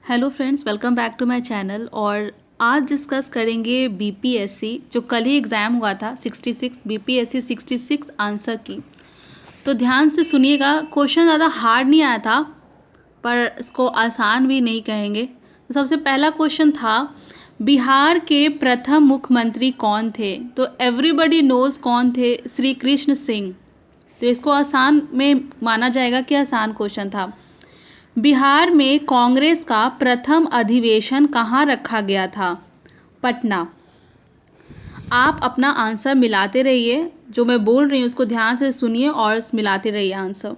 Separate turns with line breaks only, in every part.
Hello friends, welcome back to my channel. और आज discuss करेंगे बीपीएससी जो कल ही एग्ज़ाम हुआ था 66 बीपीएससी 66 आंसर की। तो ध्यान से सुनिएगा, क्वेश्चन ज़्यादा हार्ड नहीं आया था पर इसको आसान भी नहीं कहेंगे। तो सबसे पहला क्वेश्चन था, बिहार के प्रथम मुख्यमंत्री कौन थे? तो एवरीबडी नोज़ कौन थे, श्री कृष्ण सिंह। तो इसको आसान में माना जाएगा कि आसान क्वेश्चन था। बिहार में कांग्रेस का प्रथम अधिवेशन कहाँ रखा गया था? पटना। आप अपना आंसर मिलाते रहिए, जो मैं बोल रही हूँ उसको ध्यान से सुनिए और मिलाते रहिए आंसर।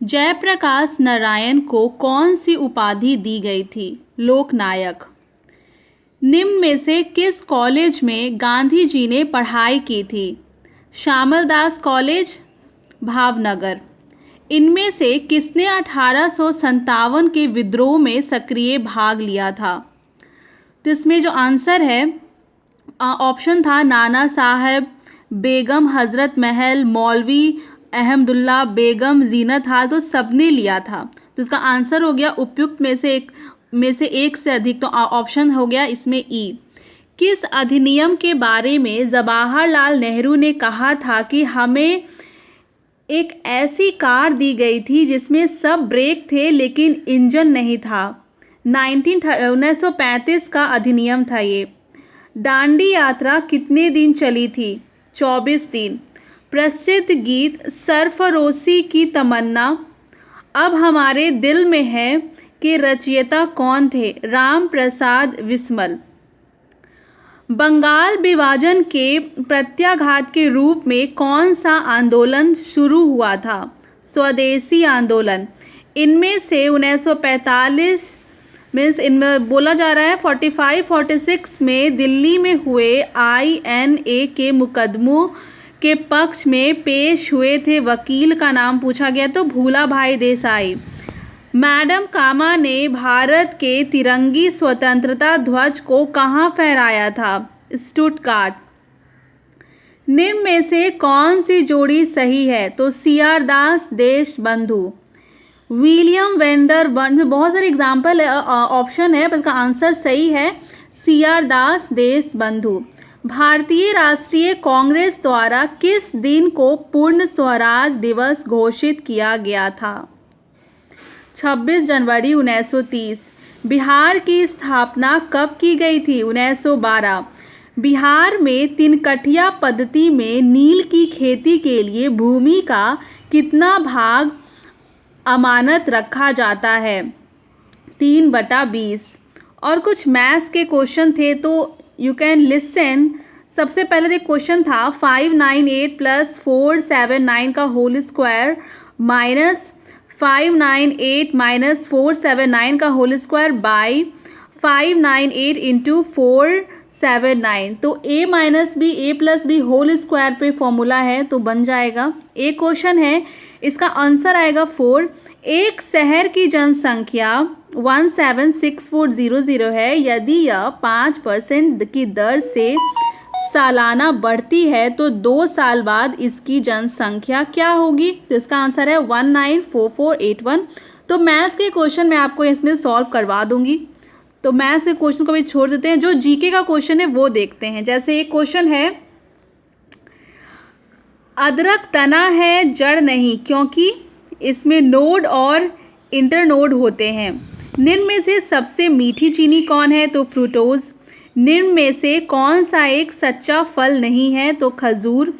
जयप्रकाश नारायण को कौन सी उपाधि दी गई थी? लोकनायक। निम्न में से किस कॉलेज में गांधी जी ने पढ़ाई की थी? श्यामल दास कॉलेज, भावनगर। इनमें से किसने 1857 के विद्रोह में सक्रिय भाग लिया था? तो इसमें जो आंसर है ऑप्शन था नाना साहब, बेगम हजरत महल, मौलवी अहमदुल्ला, बेगम जीनत था। तो सबने लिया था। तो इसका आंसर हो गया उपयुक्त में से एक से अधिक। तो ऑप्शन हो गया इसमें ई। किस अधिनियम के बारे में जवाहरलाल नेहरू ने कहा था कि हमें एक ऐसी कार दी गई थी जिसमें सब ब्रेक थे लेकिन इंजन नहीं था? 1935 का अधिनियम था ये। दांडी यात्रा कितने दिन चली थी? 24 दिन। प्रसिद्ध गीत सरफरोशी की तमन्ना अब हमारे दिल में है के रचयिता कौन थे? राम प्रसाद बिस्मिल। बंगाल विभाजन के प्रत्याघात के रूप में कौन सा आंदोलन शुरू हुआ था? स्वदेशी आंदोलन। इनमें से 1945 मीन्स इनमें बोला जा रहा है 45-46 में दिल्ली में हुए INA के मुकदमों के पक्ष में पेश हुए थे। वकील का नाम पूछा गया तो भूला भाई देसाई। मैडम कामा ने भारत के तिरंगी स्वतंत्रता ध्वज को कहाँ फहराया था? स्टुटगार्ट। निम्न में से कौन सी जोड़ी सही है? तो CR दास देशबंधु। विलियम वेंडर वन में बहुत सारे एग्जाम्पल ऑप्शन है पर इसका आंसर सही है CR दास देशबंधु। भारतीय राष्ट्रीय कांग्रेस द्वारा किस दिन को पूर्ण स्वराज दिवस घोषित किया गया था? 26 जनवरी 1930। बिहार की स्थापना कब की गई थी? 1912। बिहार में तिनकठिया पद्धति में नील की खेती के लिए भूमि का कितना भाग अमानत रखा जाता है? 3/20। और कुछ मैथ्स के क्वेश्चन थे तो यू कैन लिसन। सबसे पहले एक क्वेश्चन था 598 + 479 का होल स्क्वायर माइनस 598 - 479 का होल स्क्वायर बाई 598 × 479। तो a + b होल स्क्वायर पे फॉर्मूला है तो बन जाएगा। एक क्वेश्चन है इसका आंसर आएगा 4। एक शहर की जनसंख्या 176400 है। यदि यह 5% की दर से सालाना बढ़ती है तो 2 साल बाद इसकी जनसंख्या क्या होगी? तो इसका आंसर है 194481। तो मैथ्स के क्वेश्चन मैं आपको इसमें सॉल्व करवा दूंगी। तो मैथ्स के क्वेश्चन को भी छोड़ देते हैं, जो जीके का क्वेश्चन है वो देखते हैं। जैसे एक क्वेश्चन है, अदरक तना है जड़ नहीं क्योंकि इसमें नोड और इंटरनोड होते हैं। निम्न में से सबसे मीठी चीनी कौन है? तो फ्रूक्टोज। निम्न में से कौन सा एक सच्चा फल नहीं है? तो खजूर।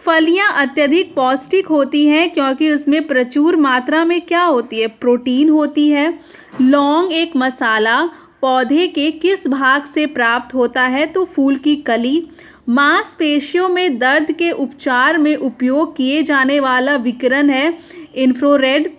फलियां अत्यधिक पौष्टिक होती हैं क्योंकि उसमें प्रचुर मात्रा में क्या होती है? प्रोटीन होती है। लौंग एक मसाला पौधे के किस भाग से प्राप्त होता है? तो फूल की कली। मांसपेशियों में दर्द के उपचार में उपयोग किए जाने वाला विकिरण है इंफ्रारेड।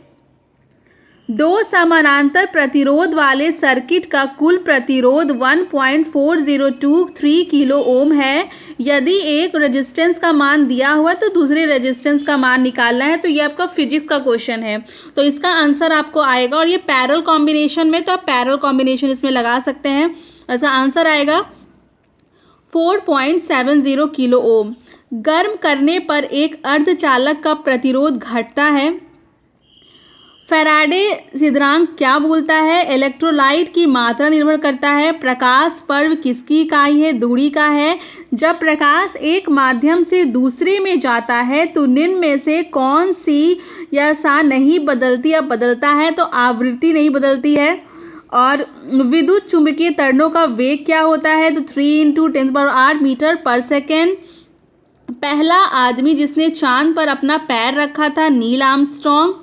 2 समानांतर प्रतिरोध वाले सर्किट का कुल प्रतिरोध 1.4023 किलो ओम है। यदि एक रेजिस्टेंस का मान दिया हुआ है तो दूसरे रेजिस्टेंस का मान निकालना है। तो ये आपका फिजिक्स का क्वेश्चन है तो इसका आंसर आपको आएगा। और ये पैरेलल कॉम्बिनेशन में, तो आप पैरेलल कॉम्बिनेशन इसमें लगा सकते हैं। इसका आंसर आएगा 4.70 किलो ओम। गर्म करने पर एक अर्धचालक का प्रतिरोध घटता है फैराडे सिद्धांत क्या बोलता है? इलेक्ट्रोलाइट की मात्रा निर्भर करता है। प्रकाश पर्व किसकी इकाई है? दूरी का है। जब प्रकाश एक माध्यम से दूसरे में जाता है तो निम्न में से कौन सी या सा नहीं बदलती या बदलता है? तो आवृत्ति नहीं बदलती है। और विद्युत चुंबकीय तरंगों का वेग क्या होता है? तो 3 × 10⁸ मीटर पर सेकेंड। पहला आदमी जिसने चांद पर अपना पैर रखा था, नील आर्मस्ट्रॉन्ग।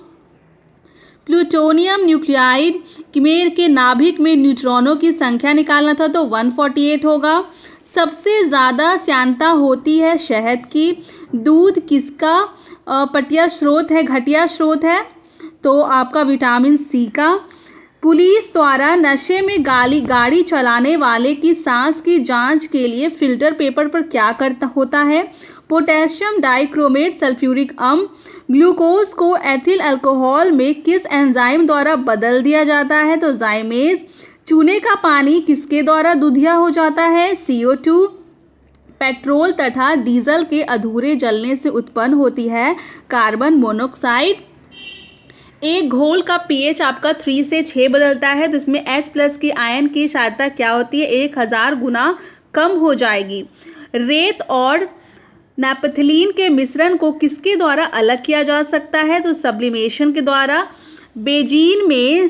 प्लूटोनियम न्यूक्लियाइड के नाभिक में न्यूट्रॉनों की संख्या निकालना था तो 148 होगा। सबसे ज़्यादा श्यानता होती है शहद की। दूध किसका घटिया स्रोत है? तो आपका विटामिन सी का। पुलिस द्वारा नशे में गाड़ी चलाने वाले की सांस की जांच के लिए फिल्टर पेपर पर क्या करता होता है? पोटेशियम डाइक्रोमेट सल्फ्यूरिक अम्ल। ग्लूकोज को एथिल अल्कोहल में किस एंजाइम द्वारा बदल दिया जाता है? तो जाइमेज। चूने का पानी किसके द्वारा दूधिया हो जाता है? CO2। पेट्रोल तथा डीजल के अधूरे जलने से उत्पन्न होती है कार्बन मोनोऑक्साइड। एक घोल का pH आपका 3 से 6 बदलता है तो इसमें H+ की आयन की सांद्रता क्या होती है? 1000 गुना कम हो जाएगी। रेत और नेपथलीन के मिश्रण को किसके द्वारा अलग किया जा सकता है? तो सब्लिमेशन के द्वारा। बेंजीन में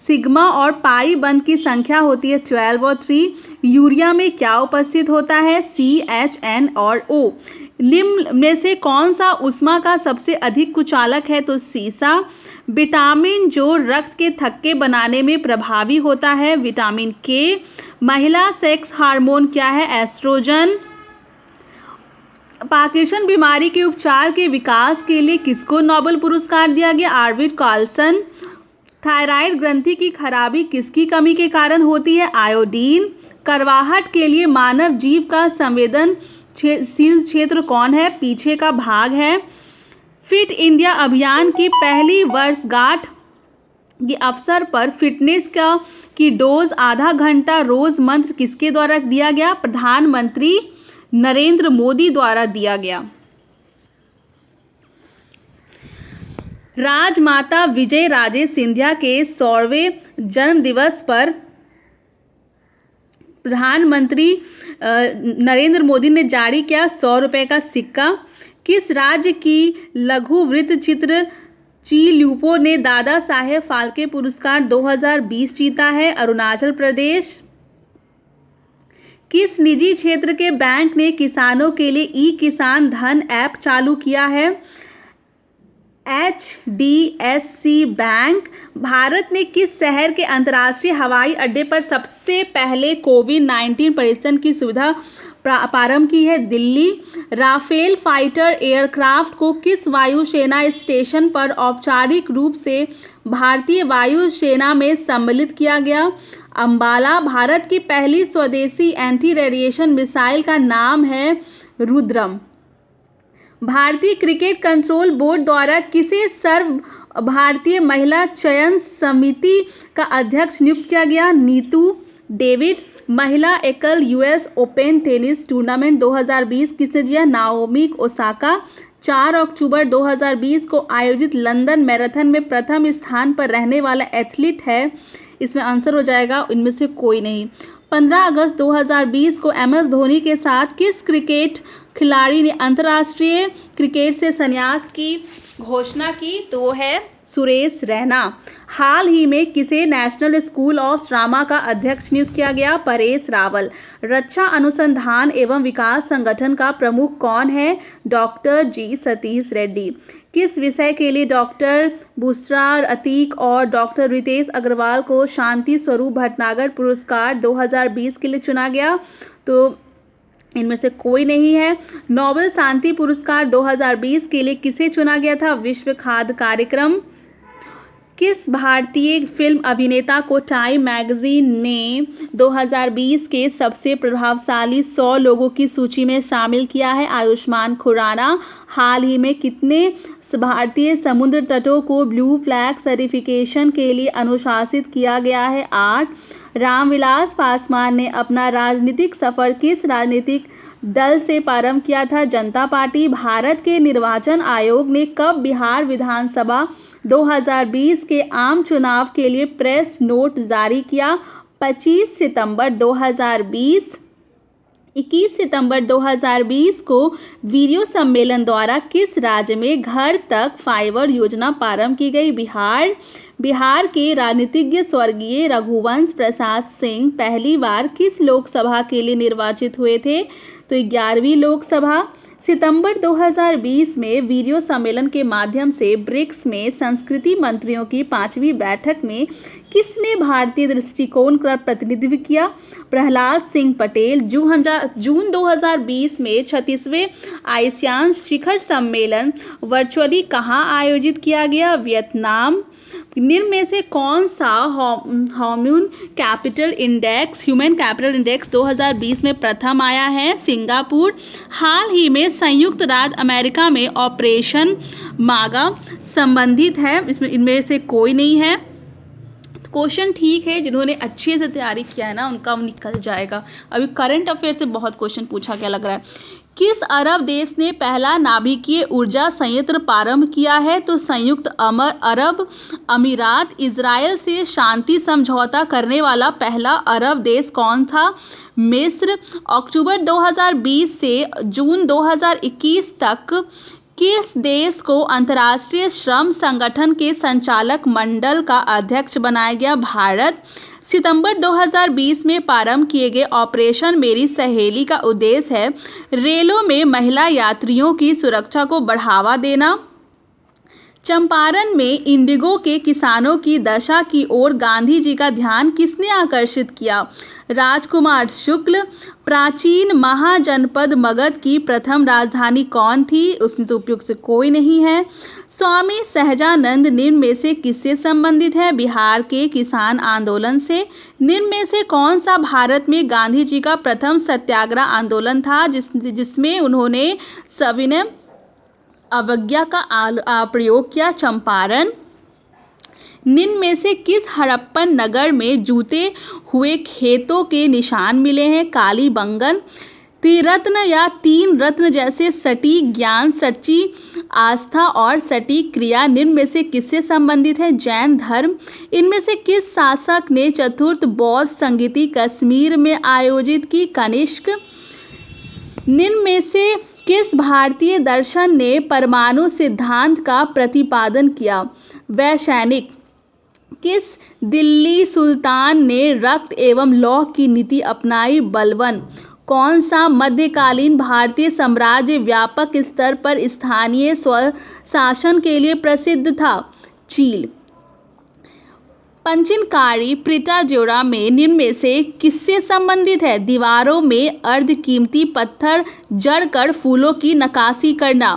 सिग्मा और पाई बंध की संख्या होती है 12 और 3। यूरिया में क्या उपस्थित होता है? CHN और O। निम्न में से कौन सा ऊष्मा का सबसे अधिक कुचालक है? तो सीसा। विटामिन जो रक्त के थक्के बनाने में प्रभावी होता है, विटामिन K। महिला सेक्स हार्मोन क्या है? एस्ट्रोजन। पार्किंसन बीमारी के उपचार के विकास के लिए किसको नोबेल पुरस्कार दिया गया? आर्विड कार्लसन। थायराइड ग्रंथि की खराबी किसकी कमी के कारण होती है? आयोडीन। करवाहट के लिए मानव जीव का संवेदनशील क्षेत्र कौन है? पीछे का भाग है। फिट इंडिया अभियान की पहली वर्षगांठ के अवसर पर फिटनेस की डोज आधा घंटा रोज मंत्र किसके द्वारा दिया गया? प्रधानमंत्री नरेंद्र मोदी द्वारा दिया गया। राजमाता विजयराजे सिंधिया के 100वें जन्म दिवस पर प्रधानमंत्री नरेंद्र मोदी ने जारी किया 100 रुपये का सिक्का। किस राज्य की लघु वृत्त चित्र ची ल्यूपो ने दादा साहेब फाल्के पुरस्कार 2020 जीता है? अरुणाचल प्रदेश। किस निजी क्षेत्र के बैंक ने किसानों के लिए ई-किसान धन ऐप चालू किया है? HDFC bank. भारत ने किस शहर के अंतर्राष्ट्रीय हवाई अड्डे पर सबसे पहले कोविड-19 परीक्षण की सुविधा प्रारंभ की है? दिल्ली। राफेल फाइटर एयरक्राफ्ट को किस वायुसेना स्टेशन पर औपचारिक रूप से भारतीय वायुसेना में सम्मिलित किया गया? अंबाला। भारत की पहली स्वदेशी एंटी रेडिएशन मिसाइल का नाम है रुद्रम। भारतीय क्रिकेट कंट्रोल बोर्ड द्वारा किसे सर्व भारतीय महिला चयन समिति का अध्यक्ष नियुक्त किया गया? नीतू डेविड। महिला एकल US ओपन टेनिस टूर्नामेंट 2020 किसने जीता? Naomi Osaka. 4 अक्टूबर 2020 को आयोजित लंदन मैराथन में प्रथम स्थान पर रहने वाला एथलीट है? इसमें आंसर हो जाएगा इनमें से कोई नहीं। 15 अगस्त 2020 को MS धोनी के साथ किस क्रिकेट खिलाड़ी ने अंतर्राष्ट्रीय क्रिकेट से संन्यास की घोषणा की? तो वो है सुरेश रैना। हाल ही में किसे नेशनल स्कूल ऑफ ड्रामा का अध्यक्ष नियुक्त किया गया? परेश रावल। रक्षा अनुसंधान एवं विकास संगठन का प्रमुख कौन है? Doctor G Satish Reddy. किस विषय के लिए डॉक्टर बुशरा अतीक और डॉक्टर रितेश अग्रवाल को शांति स्वरूप भटनागर पुरस्कार 2020 के लिए चुना गया? तो इनमें से कोई नहीं है। नोबेल शांति पुरस्कार 2020 के लिए किसे चुना गया था? विश्व खाद्य कार्यक्रम। किस भारतीय फिल्म अभिनेता को टाइम मैगजीन ने 2020 के सबसे प्रभावशाली 100 लोगों की सूची में शामिल किया है? आयुष्मान खुराना। हाल ही में कितने भारतीय समुद्र तटों को ब्लू फ्लैग सर्टिफिकेशन के लिए अनुशासित किया गया है? 8। रामविलास पासवान ने अपना राजनीतिक सफर किस राजनीतिक दल से प्रारंभ किया था? जनता पार्टी। भारत के निर्वाचन आयोग ने कब बिहार विधानसभा 2020 के आम चुनाव के लिए प्रेस नोट जारी किया? 25 सितंबर 2020। 21 सितंबर 2020 को वीडियो सम्मेलन द्वारा किस राज्य में घर तक फाइबर योजना प्रारंभ की गई? बिहार के राजनीतिज्ञ स्वर्गीय रघुवंश प्रसाद सिंह पहली बार किस लोकसभा के लिए निर्वाचित हुए थे? तो 11वीं लोकसभा। सितंबर 2020 में वीडियो सम्मेलन के माध्यम से ब्रिक्स में संस्कृति मंत्रियों की 5वीं बैठक में किसने भारतीय दृष्टिकोण का प्रतिनिधित्व किया? प्रहलाद सिंह पटेल। जून 2020 में 36वें आसियान शिखर सम्मेलन वर्चुअली कहाँ आयोजित किया गया? वियतनाम। निम्न में से कौन सा ह्यूमन कैपिटल इंडेक्स 2020 में प्रथम आया है? सिंगापुर। हाल ही में संयुक्त राज्य अमेरिका में ऑपरेशन मागा संबंधित है, इसमें इनमें से कोई नहीं है। क्वेश्चन ठीक है, जिन्होंने अच्छे से तैयारी किया है ना उनका निकल जाएगा। अभी करंट अफेयर से बहुत क्वेश्चन पूछा गया लग रहा है। किस अरब देश ने पहला नाभिकीय ऊर्जा संयंत्र प्रारंभ किया है? तो संयुक्त अरब अमीरात। इजराइल से शांति समझौता करने वाला पहला अरब देश कौन था? मिस्र। अक्टूबर 2020 से जून 2021 तक किस देश को अंतर्राष्ट्रीय श्रम संगठन के संचालक मंडल का अध्यक्ष बनाया गया? भारत। सितंबर 2020 में प्रारंभ किए गए ऑपरेशन मेरी सहेली का उद्देश्य है रेलों में महिला यात्रियों की सुरक्षा को बढ़ावा देना। चंपारण में इंडिगो के किसानों की दशा की ओर गांधी जी का ध्यान किसने आकर्षित किया? राजकुमार शुक्ल। प्राचीन महाजनपद मगध की प्रथम राजधानी कौन थी? उसमें से उपयुक्त से कोई नहीं है। स्वामी सहजानंद निम्न में से किससे संबंधित है? बिहार के किसान आंदोलन से। निम्न में से कौन सा भारत में गांधी जी का प्रथम सत्याग्रह आंदोलन था जिसमें उन्होंने सविनय अवज्ञा का प्रयोग किया? चंपारण। निम्न में से किस हड़प्पन नगर में जूते हुए खेतों के निशान मिले हैं? कालीबंगन। त्रिरत्न या तीन रत्न जैसे सटीक ज्ञान, सच्ची आस्था और सटीक क्रिया निम्न में से किससे संबंधित है? जैन धर्म। इनमें से किस शासक ने चतुर्थ बौद्ध संगीति कश्मीर में आयोजित की? कनिष्क। निम्न में से किस भारतीय दर्शन ने परमाणु सिद्धांत का प्रतिपादन किया? वैशेषिक। किस दिल्ली सुल्तान ने रक्त एवं लौह की नीति अपनाई? बलबन। कौन सा मध्यकालीन भारतीय साम्राज्य व्यापक स्तर पर स्थानीय स्वशासन के लिए प्रसिद्ध था? चीन। पंचिनकारी प्रिटाजोरा में निम्न में से किससे संबंधित है? दीवारों में अर्धकीमती पत्थर जड़कर फूलों की नक्काशी करना।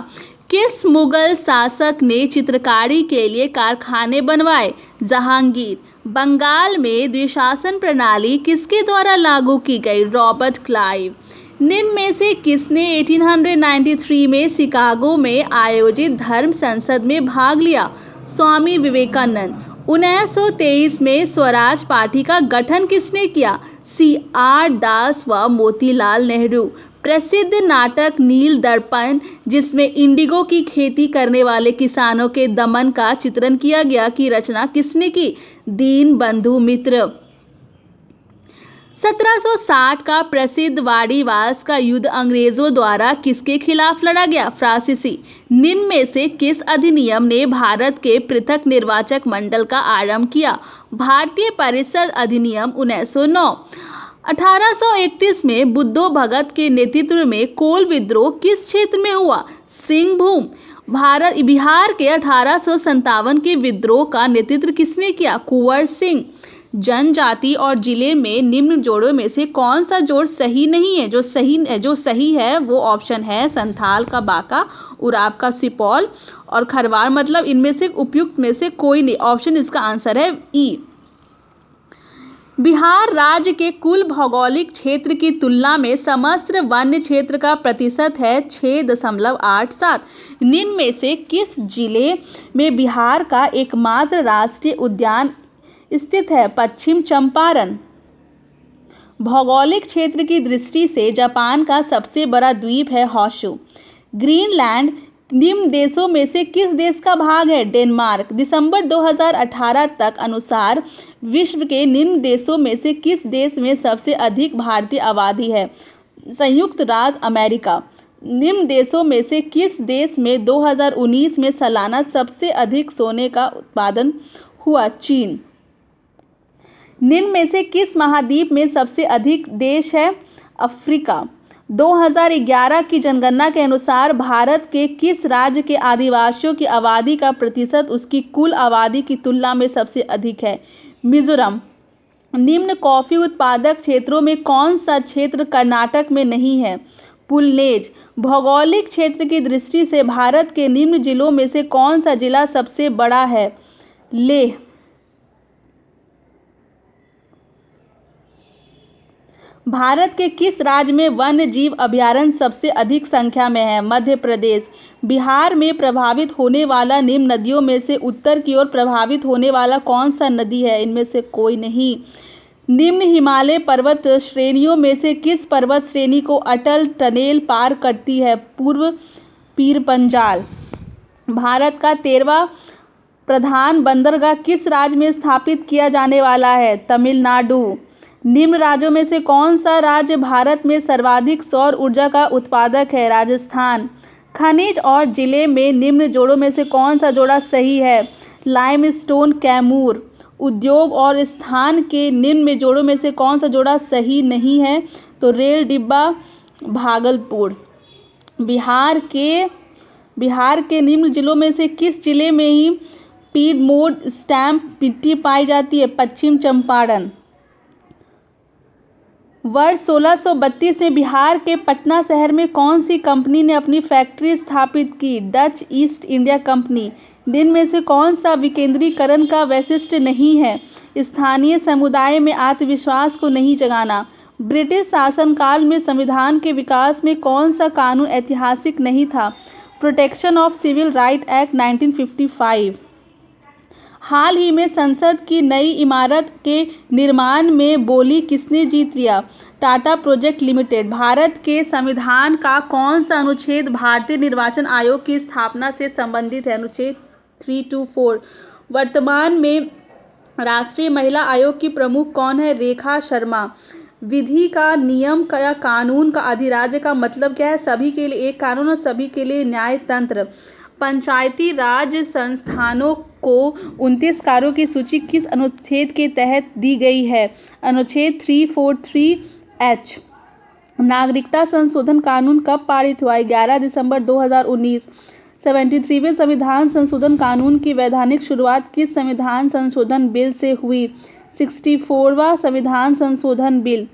किस मुगल शासक ने चित्रकारी के लिए कारखाने बनवाए? जहांगीर। बंगाल में द्विशासन प्रणाली किसके द्वारा लागू की गई? Robert Clive. निम्न में से किसने 1893 में शिकागो में आयोजित धर्म संसद में भाग लिया? स्वामी विवेकानंद। 1923 में स्वराज पार्टी का गठन किसने किया? CR दास व मोतीलाल नेहरू। प्रसिद्ध नाटक नील दर्पण जिसमें इंडिगो की खेती करने वाले किसानों के दमन का चित्रण किया गया की रचना किसने की? दीन बंधु मित्र। 1760 का प्रसिद्ध वाड़ीवास का युद्ध अंग्रेजों द्वारा किसके खिलाफ लड़ा गया? फ्रांसीसी। निम्न में से किस अधिनियम ने भारत के पृथक निर्वाचक मंडल का आरंभ किया? भारतीय परिषद अधिनियम 1909। 1831 में बुद्धो भगत के नेतृत्व में कोल विद्रोह किस क्षेत्र में हुआ? सिंहभूम। बिहार के 1857 के विद्रोह का नेतृत्व किसने किया? कुंवर सिंह। जनजाति और जिले में निम्न जोड़ों में से कौन सा जोड़ सही नहीं है? जो सही है वो ऑप्शन है संथाल का बांका, उराव का सुपौल और खरवार। मतलब इनमें से उपयुक्त में से कोई नहीं। ऑप्शन इसका आंसर है ई। बिहार राज्य के कुल भौगोलिक क्षेत्र की तुलना में समस्त वन्य क्षेत्र का प्रतिशत है 6.87। निम्न में से किस जिले में बिहार का एकमात्र राष्ट्रीय उद्यान स्थित है? पश्चिम चंपारण। भौगोलिक क्षेत्र की दृष्टि से जापान का सबसे बड़ा द्वीप है होशू। ग्रीनलैंड निम्न देशों में से किस देश का भाग है? डेनमार्क। दिसंबर 2018 तक अनुसार विश्व के निम्न देशों में से किस देश में सबसे अधिक भारतीय आबादी है? संयुक्त राज्य अमेरिका। निम्न देशों में से किस देश में 2019 में सालाना सबसे अधिक सोने का उत्पादन हुआ? चीन। निम्न में से किस महाद्वीप में सबसे अधिक देश है? अफ्रीका। 2011 की जनगणना के अनुसार भारत के किस राज्य के आदिवासियों की आबादी का प्रतिशत उसकी कुल आबादी की तुलना में सबसे अधिक है? मिजोरम। निम्न कॉफी उत्पादक क्षेत्रों में कौन सा क्षेत्र कर्नाटक में नहीं है? पुलनेज। भौगोलिक क्षेत्र की दृष्टि से भारत के निम्न जिलों में से कौन सा जिला सबसे बड़ा है? लेह। भारत के किस राज्य में वन्य जीव अभयारण्य सबसे अधिक संख्या में है? मध्य प्रदेश। बिहार में प्रभावित होने वाला निम्न नदियों में से उत्तर की ओर प्रभावित होने वाला कौन सा नदी है? इनमें से कोई नहीं। निम्न हिमालय पर्वत श्रेणियों में से किस पर्वत श्रेणी को अटल टनेल पार करती है? पूर्व पीर पंजाल। भारत का 13वां प्रधान बंदरगाह किस राज्य में स्थापित किया जाने वाला है? तमिलनाडु। निम्न राज्यों में से कौन सा राज्य भारत में सर्वाधिक सौर ऊर्जा का उत्पादक है? राजस्थान। खनिज और जिले में निम्न जोड़ों में से कौन सा जोड़ा सही है? लाइमस्टोन कैमूर। उद्योग और स्थान के निम्न में जोड़ों में से कौन सा जोड़ा सही नहीं है? तो रेल डिब्बा भागलपुर। बिहार के निम्न जिलों में से किस जिले में ही पीडमोड स्टैम्प मिट्टी पाई जाती है? पश्चिम चंपारण। वर्ष 1632 में बिहार के पटना शहर में कौन सी कंपनी ने अपनी फैक्ट्री स्थापित की? Dutch east India company. निम्न में से कौन सा विकेंद्रीकरण का वैशिष्ट्य नहीं है? स्थानीय समुदाय में आत्मविश्वास को नहीं जगाना। ब्रिटिश शासनकाल में संविधान के विकास में कौन सा कानून ऐतिहासिक नहीं था? Protection of civil right act 1955। हाल ही में संसद की नई इमारत के निर्माण में बोली किसने जीत लिया? Tata project limited. भारत के संविधान का कौन सा अनुच्छेद भारतीय निर्वाचन आयोग की स्थापना से संबंधित है? अनुच्छेद 324। वर्तमान में राष्ट्रीय महिला आयोग की प्रमुख कौन है? रेखा शर्मा। विधि का, नियम का या कानून का अधिराज्य का मतलब क्या है? सभी के लिए एक कानून और सभी के लिए न्याय तंत्र। पंचायती राज संस्थानों को 29 कार्यों की सूची किस अनुच्छेद के तहत दी गई है? अनुच्छेद 343H। नागरिकता संशोधन कानून कब पारित हुआ? 11 दिसंबर 2019। 73वें संविधान संशोधन कानून की वैधानिक शुरुआत किस संविधान संशोधन बिल से हुई? 64वां संविधान संशोधन बिल।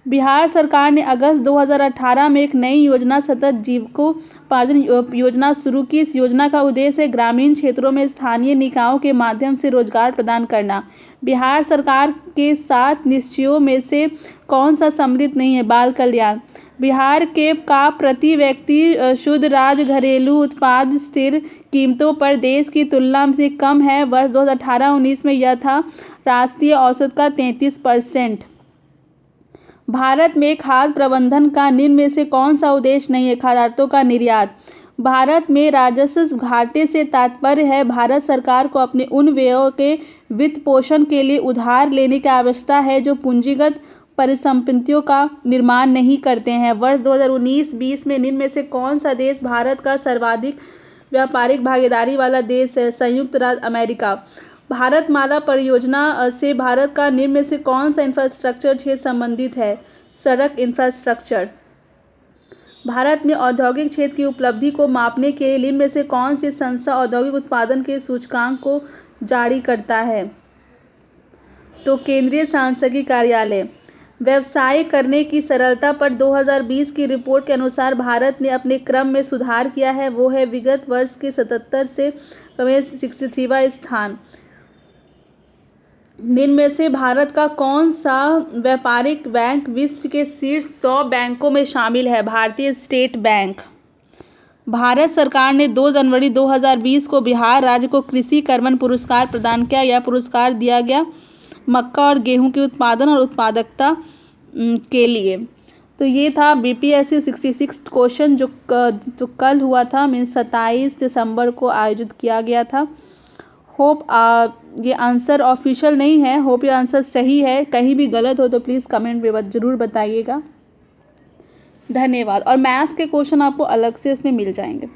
बिहार सरकार ने अगस्त 2018 में एक नई योजना सतत जीविकोपार्जन योजना शुरू की। इस योजना का उद्देश्य है ग्रामीण क्षेत्रों में स्थानीय निकायों के माध्यम से रोजगार प्रदान करना। बिहार सरकार के 7 निश्चयों में से कौन सा सम्मिलित नहीं है? बाल कल्याण। बिहार का प्रति व्यक्ति शुद्ध राज्य घरेलू उत्पाद स्थिर कीमतों पर देश की तुलना में कम है। वर्ष 2018-19 में यह था राष्ट्रीय औसत का 33%। भारत में खाद्य प्रबंधन का निम्न में से कौन सा उद्देश्य नहीं है? खाद्यान्नों का निर्यात। भारत में राजस्व घाटे से तात्पर्य है भारत सरकार को अपने उन व्ययों के वित्त पोषण के लिए उधार लेने की आवश्यकता है जो पूंजीगत परिसंपत्तियों का निर्माण नहीं करते हैं। वर्ष 2019-20 में निम्न में से कौन सा देश भारत का सर्वाधिक व्यापारिक भागीदारी वाला देश है? संयुक्त राज्य अमेरिका। भारतमाला परियोजना से भारत का निम्न में से कौन सा इंफ्रास्ट्रक्चर क्षेत्र संबंधित है? सड़क इंफ्रास्ट्रक्चर। भारत में औद्योगिक क्षेत्र की उपलब्धि को मापने के लिए निम्न में से कौन सी संस्था औद्योगिक उत्पादन के सूचकांक को जारी करता है? तो केंद्रीय सांख्यिकी कार्यालय। व्यवसाय करने की सरलता पर 2020 की रिपोर्ट के अनुसार भारत ने अपने क्रम में सुधार किया है। वो है विगत वर्ष के 77 से 63वां स्थान। निम्न में से भारत का कौन सा व्यापारिक बैंक विश्व के शीर्ष 100 बैंकों में शामिल है? भारतीय स्टेट बैंक। भारत सरकार ने 2 जनवरी 2020 को बिहार राज्य को कृषि कर्मण पुरस्कार प्रदान किया। यह पुरस्कार दिया गया मक्का और गेहूं के उत्पादन और उत्पादकता के लिए। तो ये था BPSC 66 क्वेश्चन जो कल हुआ था, मीन्स 27 दिसंबर को आयोजित किया गया था। होप ये आंसर ऑफिशियल नहीं है, होप ये आंसर सही है। कहीं भी गलत हो तो प्लीज़ कमेंट में ज़रूर बताइएगा। धन्यवाद। और मैथ्स के क्वेश्चन आपको अलग से इसमें मिल जाएंगे।